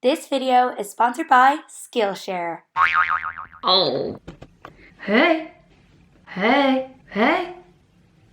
This video is sponsored by Skillshare. Oh. Hey.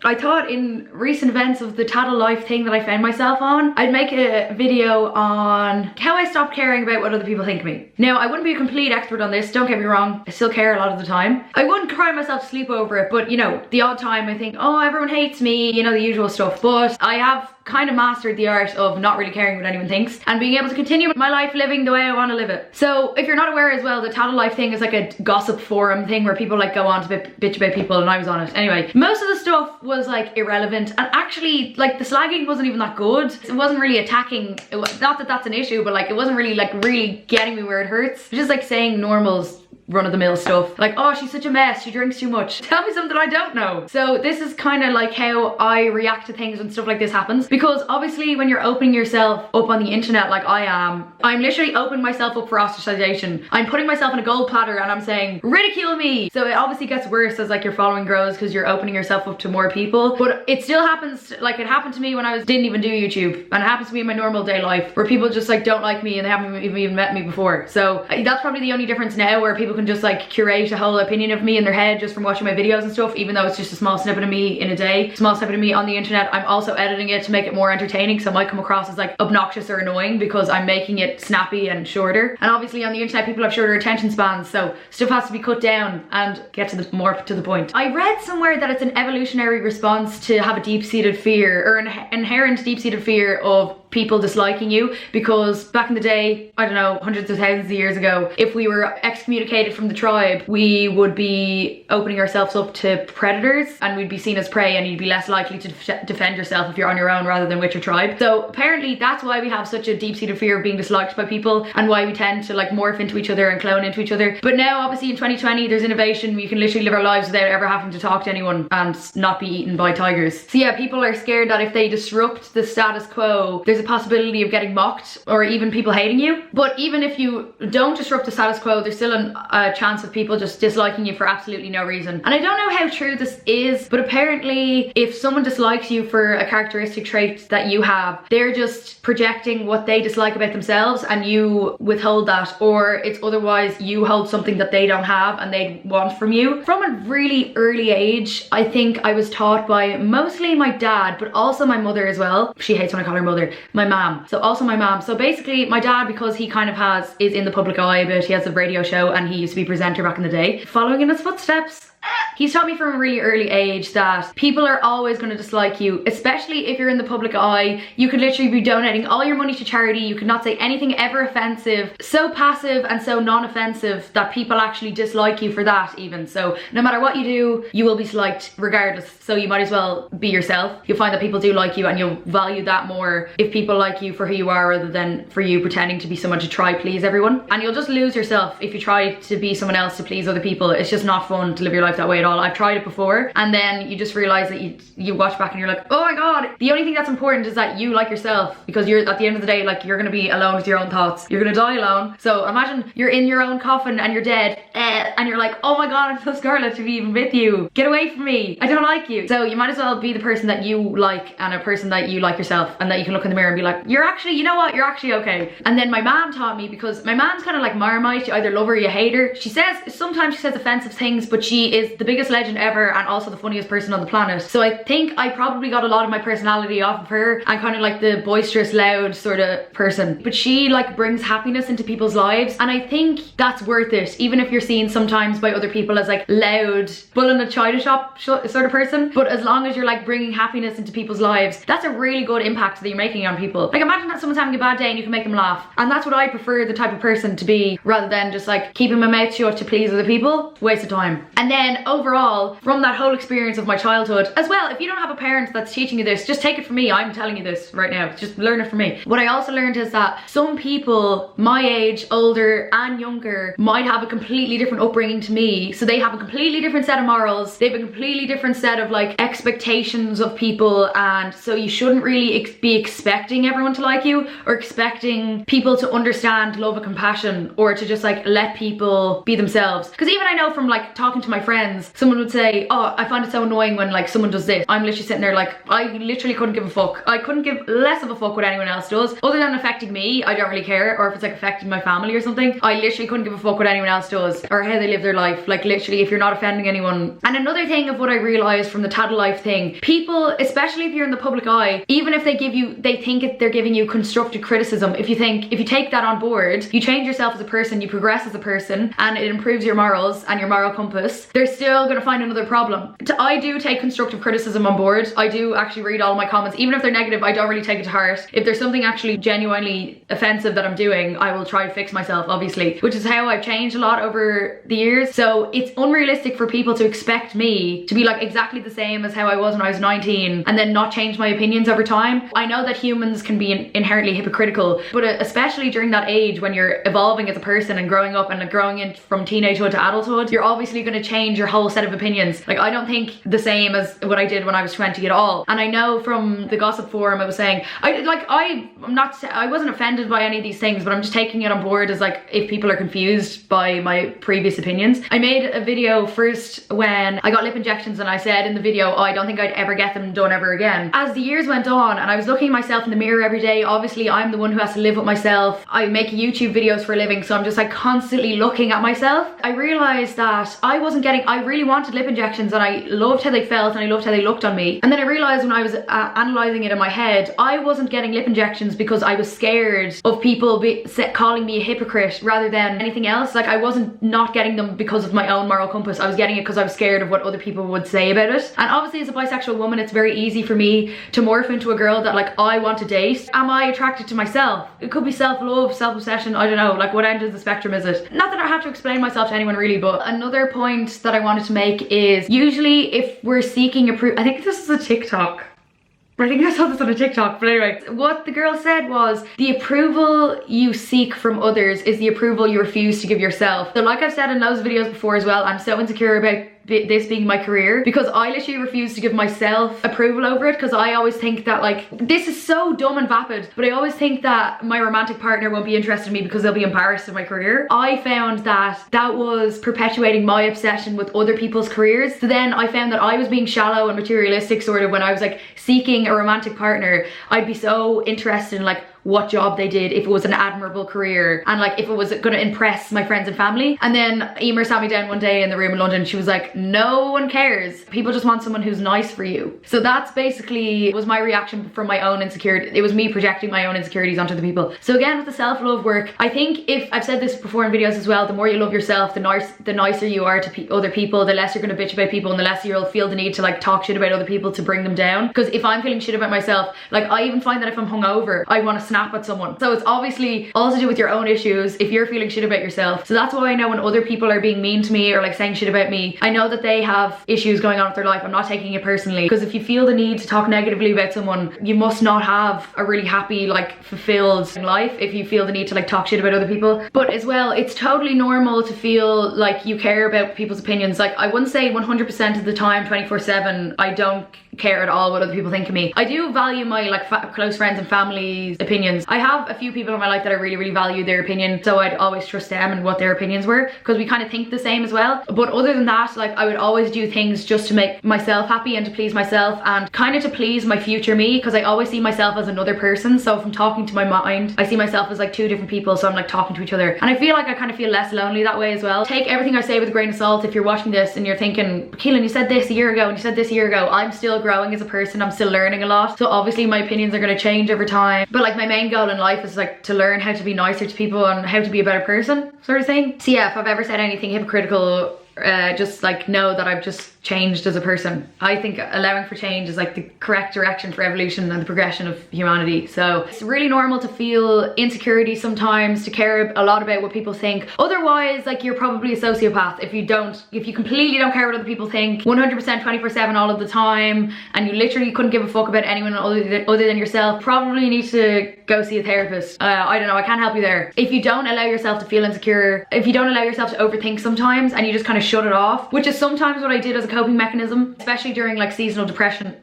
I thought in recent events of the tattle life thing that I found myself on, I'd make a video on how I stopped caring about what other people think of me. Now, I wouldn't be a complete expert on this, don't get me wrong, I still care a lot of the time. I wouldn't cry myself to sleep over it, but you know, the odd time I think, oh, everyone hates me, you know, the usual stuff. But I have kind of mastered the art of not really caring what anyone thinks and being able to continue with my life living the way I want to live it. So if you're not aware as well, the tattle life thing is like a gossip forum thing where people like go on to bitch about people, and I was on it. Anyway, most of the stuff was like irrelevant, and actually like the slagging wasn't even that good. It wasn't really attacking, not that that's an issue, but like it wasn't really getting me where it hurts. It was just like saying normals, run-of-the-mill stuff like, oh, she's such a mess, she drinks too much. Tell me something I don't know. So this is kind of like how I react to things when stuff like this happens, because obviously when you're opening yourself up on the internet like I am, I'm literally opening myself up for ostracization. I'm putting myself in a gold platter and I'm saying, ridicule me. So it obviously gets worse as like your following grows because you're opening yourself up to more people. But it still happens, like it happened to me when I didn't even do YouTube, and it happens to me in my normal day life where people just like don't like me and they haven't even met me before. So that's probably the only difference now, where people can just like curate a whole opinion of me in their head just from watching my videos and stuff, even though it's just a small snippet of me in a day, small snippet of me on the internet. I'm also editing it to make it more entertaining, so it might come across as like obnoxious or annoying because I'm making it snappy and shorter. And obviously on the internet people have shorter attention spans, so stuff has to be cut down and get to the more to the point. I read somewhere that it's an evolutionary response to have a deep-seated fear, or an inherent deep-seated fear of people disliking you, because back in the day, I don't know, hundreds of thousands of years ago, if we were excommunicated from the tribe, we would be opening ourselves up to predators and we'd be seen as prey, and you'd be less likely to defend yourself if you're on your own rather than with your tribe. So apparently that's why we have such a deep-seated fear of being disliked by people, and why we tend to like morph into each other and clone into each other. But now obviously in 2020 there's innovation, we can literally live our lives without ever having to talk to anyone and not be eaten by tigers. So yeah, people are scared that if they disrupt the status quo, there's a possibility of getting mocked or even people hating you. But even if you don't disrupt the status quo, there's still a chance of people just disliking you for absolutely no reason. And I don't know how true this is, but apparently if someone dislikes you for a characteristic trait that you have, they're just projecting what they dislike about themselves and you withhold that, or it's otherwise you hold something that they don't have and they want from you. From a really early age, I think I was taught by mostly my dad, but also my mother as well. She hates when I call her mother. My mom. So also my mom. So basically my dad, because he kind of is in the public eye, but he has a radio show and he used to be a presenter back in the day, following in his footsteps. He's taught me from a really early age that people are always going to dislike you, especially if you're in the public eye. You could literally be donating all your money to charity, you could not say anything ever offensive, so passive and so non-offensive that people actually dislike you for that even. So no matter what you do, you will be disliked regardless, so you might as well be yourself. You'll find that people do like you and you'll value that more if people like you for who you are rather than for you pretending to be someone to try please everyone. And you'll just lose yourself if you try to be someone else to please other people. It's just not fun to live your life that way at all. I've tried it before, and then you just realize that you watch back and you're like, oh my god, the only thing that's important is that you like yourself, because you're at the end of the day, like, you're gonna be alone with your own thoughts, you're gonna die alone. So imagine you're in your own coffin and you're dead, and you're like, oh my god, I'm so scarlet to be even with you, get away from me, I don't like you. So you might as well be the person that you like, and a person that you like yourself, and that you can look in the mirror and be like, you're actually, you know what, you're actually okay. And then my mom taught me, because my mom's kind of like Marmite, you either love her or you hate her. Sometimes she says offensive things, but she is the biggest legend ever and also the funniest person on the planet. So I think I probably got a lot of my personality off of her. I'm kind of like the boisterous, loud sort of person, but she like brings happiness into people's lives, and I think that's worth it, even if you're seen sometimes by other people as like loud, bull in a china shop sort of person. But as long as you're like bringing happiness into people's lives, that's a really good impact that you're making on people. Like imagine that someone's having a bad day and you can make them laugh, and that's what I prefer the type of person to be, rather than just like keeping my mouth shut to please other people. Waste of time. And then overall, from that whole experience of my childhood as well, if you don't have a parent that's teaching you this, just take it from me. I'm telling you this right now, just learn it from me. What I also learned is that some people my age, older and younger, might have a completely different upbringing to me, so they have a completely different set of morals, they have a completely different set of like expectations of people, and so you shouldn't really be expecting everyone to like you, or expecting people to understand love and compassion, or to just like let people be themselves. Because even I know from like talking to my friends, comments, someone would say, oh, I find it so annoying when like someone does this. I'm literally sitting there like, I literally couldn't give a fuck. I couldn't give less of a fuck what anyone else does. Other than affecting me, I don't really care. Or if it's like affecting my family or something, I literally couldn't give a fuck what anyone else does or how they live their life. Like literally, if you're not offending anyone. And another thing of what I realized from the tattle life thing, people, especially if you're in the public eye, even if they think they're giving you constructive criticism, if you take that on board, you change yourself as a person, you progress as a person, and it improves your morals and your moral compass, they're still gonna find another problem. I do take constructive criticism on board. I do actually read all my comments, even if they're negative. I don't really take it to heart. If there's something actually genuinely offensive that I'm doing, I will try to fix myself, obviously, which is how I've changed a lot over the years. So it's unrealistic for people to expect me to be like exactly the same as how I was when I was 19 and then not change my opinions over time. I know that humans can be inherently hypocritical, but especially during that age when you're evolving as a person and growing up and like growing in from teenagehood to adulthood, you're obviously going to change your whole set of opinions. Like I don't think the same as what I did when I was 20 at all. And I know from the gossip forum, it was saying, I wasn't offended by any of these things, but I'm just taking it on board as like, if people are confused by my previous opinions. I made a video first when I got lip injections, and I said in the video, oh, I don't think I'd ever get them done ever again. As the years went on and I was looking at myself in the mirror every day, obviously I'm the one who has to live with myself. I make YouTube videos for a living, so I'm just like constantly looking at myself. I realized that I really wanted lip injections, and I loved how they felt and I loved how they looked on me. And then I realized when I was analysing it in my head, I wasn't getting lip injections because I was scared of people calling me a hypocrite rather than anything else. Like I wasn't not getting them because of my own moral compass. I was getting it because I was scared of what other people would say about it. And obviously as a bisexual woman, it's very easy for me to morph into a girl that like I want to date. Am I attracted to myself? It could be self-love, self-obsession, I don't know, like what end of the spectrum is it? Not that I have to explain myself to anyone really, but another point that I wanted to make is usually if we're seeking approval, I think this is a TikTok. I think I saw this on a TikTok, but anyway, what the girl said was, the approval you seek from others is the approval you refuse to give yourself. So like I've said in those videos before as well, I'm so insecure about this being my career because I literally refuse to give myself approval over it, because I always think that like, this is so dumb and vapid, but I always think that my romantic partner won't be interested in me because they'll be embarrassed in my career. I found that that was perpetuating my obsession with other people's careers. So then I found that I was being shallow and materialistic sort of when I was like seeking a romantic partner. I'd be so interested in like what job they did, if it was an admirable career, and like if it was going to impress my friends and family. And then Emer sat me down one day in the room in London, she was like, no one cares, people just want someone who's nice for you. So that's basically was my reaction from my own insecurity. It was me projecting my own insecurities onto the people. So again, with the self-love work, I think, if I've said this before in videos as well, the more you love yourself, the nicer you are to other people, the less you're going to bitch about people, and the less you'll feel the need to like talk shit about other people to bring them down. Because if I'm feeling shit about myself, like I even find that if I'm hungover, I want to snap at someone. So it's obviously all to do with your own issues if you're feeling shit about yourself. So that's why I know when other people are being mean to me or like saying shit about me, I know that they have issues going on with their life. I'm not taking it personally, because if you feel the need to talk negatively about someone, you must not have a really happy, like fulfilled life if you feel the need to like talk shit about other people. But as well, it's totally normal to feel like you care about people's opinions. Like I wouldn't say 100% of the time, 24/7, I don't care at all what other people think of me. I do value my like close friends and family's opinions. I have a few people in my life that I really value their opinion, so I'd always trust them and what their opinions were, because we kind of think the same as well. But other than that, like I would always do things just to make myself happy and to please myself and kind of to please my future me, because I always see myself as another person. So if I'm talking to my mind, I see myself as like two different people, so I'm like talking to each other, and I feel like I kind of feel less lonely that way as well. Take everything I say with a grain of salt. If you're watching this and you're thinking, Keelin, you said this a year ago and you said this a year ago, I'm still growing as a person, I'm still learning a lot, so obviously my opinions are going to change over time. But like my main goal in life is like to learn how to be nicer to people and how to be a better person, sort of thing. So yeah, if I've ever said anything hypocritical, just like know that I've just changed as a person. I think allowing for change is like the correct direction for evolution and the progression of humanity. So it's really normal to feel insecurity sometimes, to care a lot about what people think. Otherwise, like you're probably a sociopath if you completely don't care what other people think 100% 24/7 all of the time, and you literally couldn't give a fuck about anyone other than yourself. Probably need to go see a therapist. I don't know, I can't help you there. If you don't allow yourself to feel insecure, if you don't allow yourself to overthink sometimes and you just kind of shut it off, which is sometimes what I did as a coping mechanism, especially during like seasonal depression.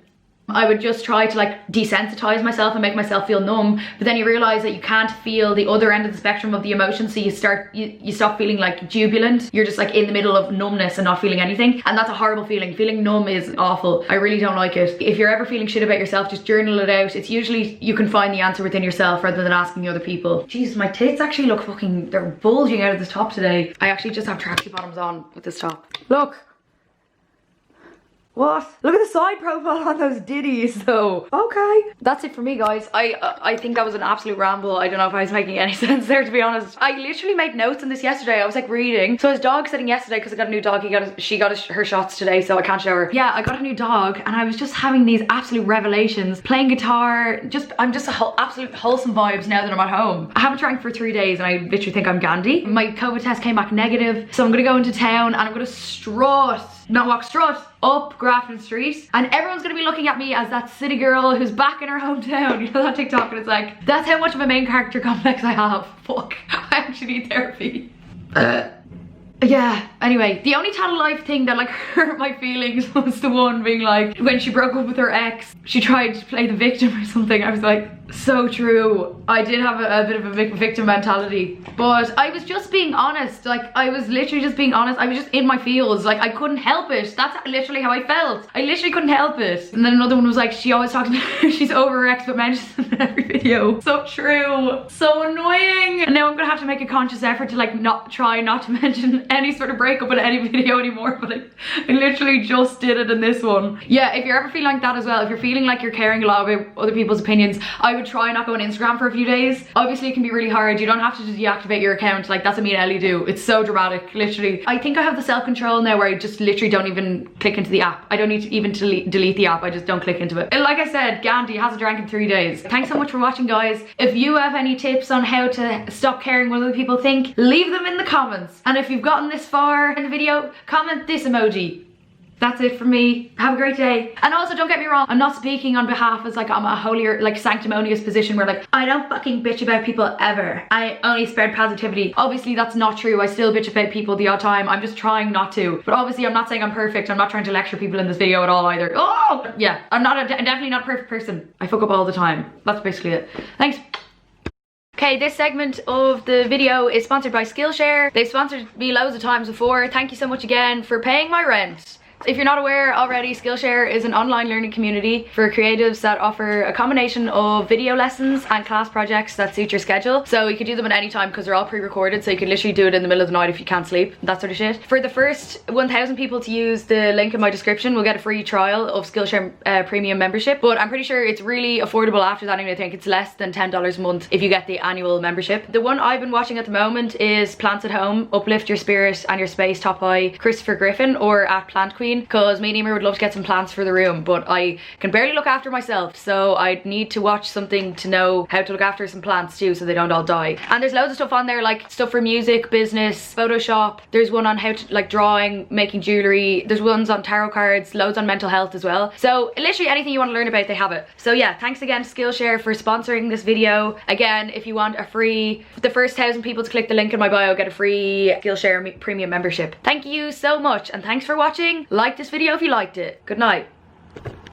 I would just try to like desensitize myself and make myself feel numb, but then you realize that you can't feel the other end of the spectrum of the emotion, so you stop feeling like jubilant. You're just like in the middle of numbness and not feeling anything, and that's a horrible feeling. Feeling numb is awful. I really don't like it. If you're ever feeling shit about yourself, just journal it out. It's usually you can find the answer within yourself rather than asking other people. Jeez, my tits actually look fucking, they're bulging out of this top today. I actually just have tracksuit bottoms on with this top. Look. What? Look at the side profile on those ditties though. Okay. That's it for me, guys. I think that was an absolute ramble. I don't know if I was making any sense there, to be honest. I literally made notes on this yesterday. I was like reading. So I was dog sitting yesterday because I got a new dog. She got her shots today, so I can't show her. Yeah, I got a new dog and I was just having these absolute revelations. Playing guitar. I'm just absolute wholesome vibes now that I'm at home. I haven't drank for 3 days and I literally think I'm Gandhi. My COVID test came back negative. So I'm gonna go into town and I'm gonna strut up Grafton Street, and everyone's gonna be looking at me as that city girl who's back in her hometown. You know that TikTok, and it's like, that's how much of a main character complex I have. Fuck, I actually need therapy. Yeah, anyway, the only Tattle Life thing that like hurt my feelings was the one being like, when she broke up with her ex, she tried to play the victim or something. I was like, so true. I did have a bit of a victim mentality, but I was just being honest. Like, I was literally just being honest. I was just in my feels. Like, I couldn't help it. That's literally how I felt. I literally couldn't help it. And then another one was like, she always talks about she's over her ex but mentions it in every video. So true. So annoying. And now I'm gonna have to make a conscious effort to like try not to mention any sort of breakup in any video anymore, but I literally just did it in this one. Yeah, if you're ever feeling like that as well, if you're feeling like you're caring a lot about other people's opinions, I would try not go on Instagram for a few days. Obviously it can be really hard. You don't have to just deactivate your account like that's what me and Ellie do. It's so dramatic, literally. I think I have the self-control now where I just literally don't even click into the app. I don't need to even delete the app. I just don't click into it. And like I said, Gandhi hasn't drank in 3 days. Thanks so much for watching, guys. If you have any tips on how to stop caring what other people think, leave them in the comments. And if you've gotten this far in the video, comment this emoji. That's it for me. Have a great day. And also, don't get me wrong, I'm not speaking on behalf as like I'm a holier, like sanctimonious position where like I don't fucking bitch about people ever. I only spread positivity. Obviously that's not true. I still bitch about people the odd time. I'm just trying not to. But obviously I'm not saying I'm perfect. I'm not trying to lecture people in this video at all either. Oh yeah, I'm definitely not a perfect person. I fuck up all the time. That's basically it. Thanks. Okay, this segment of the video is sponsored by Skillshare. They've sponsored me loads of times before. Thank you so much again for paying my rent. If you're not aware already, Skillshare is an online learning community for creatives that offer a combination of video lessons and class projects that suit your schedule. So you can do them at any time because they're all pre-recorded, so you can literally do it in the middle of the night if you can't sleep, that sort of shit. For the first 1,000 people to use the link in my description, we'll get a free trial of Skillshare premium membership, but I'm pretty sure it's really affordable after that. I think it's less than $10 a month if you get the annual membership. The one I've been watching at the moment is Plants at Home, Uplift Your Spirit and Your Space, taught by Christopher Griffin, or at Plant Queen, because me and Emer would love to get some plants for the room, but I can barely look after myself, so I need to watch something to know how to look after some plants too so they don't all die. And there's loads of stuff on there, like stuff for music, business, Photoshop. There's one on how to like drawing, making jewelry. There's ones on tarot cards, loads on mental health as well. So literally anything you want to learn about, they have it. So yeah, thanks again to Skillshare for sponsoring this video. Again, if you want a free, the first 1,000 people to click the link in my bio get a free Skillshare premium membership. Thank you so much, and thanks for watching. Like this video if you liked it. Good night.